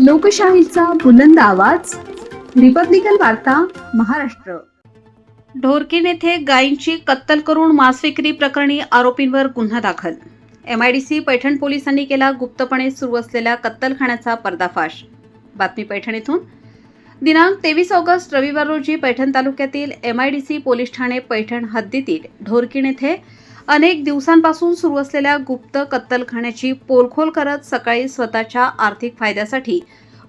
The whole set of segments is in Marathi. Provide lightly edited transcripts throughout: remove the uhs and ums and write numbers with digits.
लोकशाहीचा बुलंद आवाज, रिपब्लिकन वार्ता महाराष्ट्र. ढोरकीन येथे गायींची कत्तल करून मांस विक्री प्रकरणी आरोपींवर गुन्हा दाखल. MIDC पैठण पोलिसांनी केला गुप्तपणे सुरू असलेल्या कत्तलखान्याचा पर्दाफाश. बातमी पैठण येथून. दिनांक 23 ऑगस्ट रविवार रोजी पैठण तालुक्यातील MIDC पोलीस ठाणे पैठण हद्दीतील ढोरकीन येथे अनेक दिवसांपासून सुरू असलेल्या गुप्त कत्तलखान्याची पोलखोल करत सकाळी स्वतःच्या आर्थिक फायद्यासाठी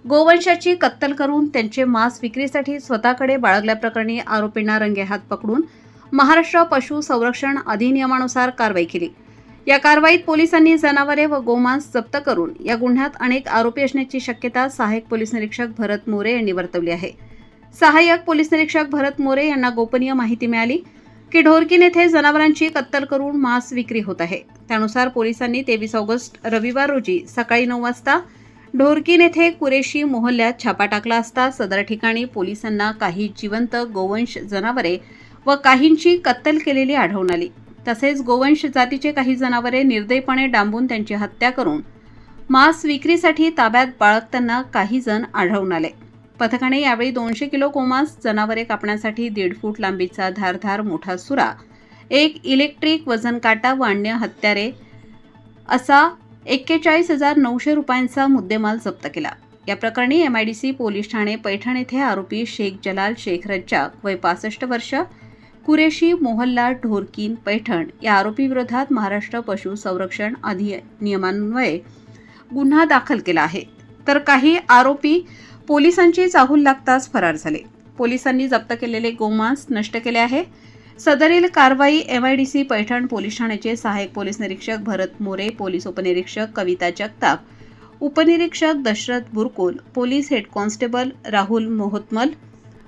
गोवंशाची कत्तल करून त्यांचे मांस विक्रीसाठी स्वतःकडे बाळगल्याप्रकरणी आरोपींना रंगेहात पकडून महाराष्ट्र पशु संरक्षण अधिनियमानुसार कारवाई केली. या कारवाईत पोलिसांनी जनावरे व गोमांस जप्त करून या गुन्ह्यात अनेक आरोपी असण्याची शक्यता सहाय्यक पोलीस निरीक्षक भरत मोरे यांनी वर्तवली आहे. सहाय्यक पोलीस निरीक्षक भरत मोरे यांना गोपनीय माहिती मिळाली की ढोरकीन येथे जनावरांची कत्तल करून मांस विक्री होत आहे. त्यानुसार पोलिसांनी 23 ऑगस्ट रविवार रोजी सकाळी 9 वाजता ढोरकीन येथे कुरेशी मोहल्ल्यात छापा टाकला असता सदर ठिकाणी पोलिसांना काही जिवंत गोवंश जनावरे व काहींची कत्तल केलेली आढळून आली. तसेच गोवंश जातीचे काही जनावरे निर्दयीपणे डांबून त्यांची हत्या करून मांस विक्रीसाठी ताब्यात बाळगताना काही जण आढळून आले. पथकाने यावेळी 200 किलो गोमांस, जनावरे कापण्यासाठी 1.5 फूट लांबीचा धारधार मोठा सुरा, एक इलेक्ट्रिक वजन काटा व अन्य हत्यारे असा 41,900 रुपयांचा मुद्देमाल जप्त केला. या प्रकरणी MIDC पोलीस ठाणे पैठण येथे आरोपी शेख जलाल शेख रज्जाक वय 65 वर्ष, कुरेशी मोहल्ला ढोरकीन पैठण या आरोपी विरोधात महाराष्ट्र पशु संरक्षण अधिनियमान्वये गुन्हा दाखल केला आहे. तर काही आरोपी पोलिसांची चाहूल लागताच फरार झाले. पोलिसांनी जप्त केलेले गोमांस नष्ट केले आहे. सदरील कारवाई MIDC पैठण पोलीस ठाण्याचे सहाय्यक पोलीस निरीक्षक भरत मोरे, पोलीस उपनिरीक्षक कविता जगताप, उपनिरीक्षक Dasharath बुरकुल, police head constable Rahul मोहतमल,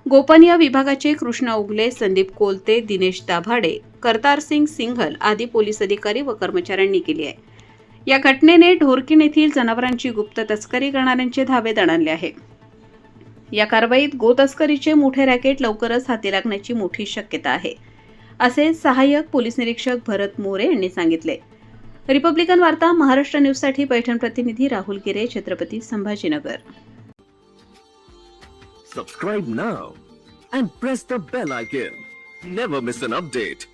गोपनीय विभागाचे कृष्णा उगले, संदीप कोलते, दिनेश दाभाडे, करतार सिंग सिंघल आदी पोलीस अधिकारी व कर्मचाऱ्यांनी केली आहे. या घटनेने ढोरकीन येथील जनावरांची गुप्त तस्करी करणाऱ्यांचे धाबे दणाणले आहे. या कारवाईत गोतस्करीचे मोठे रॅकेट लवकरच हाती लागण्याची मोठी शक्यता आहे, असे सहाय्यक पोलीस निरीक्षक भरत मोरे यांनी सांगितले. रिपब्लिकन वार्ता महाराष्ट्र न्यूजसाठी पैठण प्रतिनिधी राहुल गिरे, Chhatrapati Sambhajinagar. Subscribe now and press the bell icon. Never miss an update.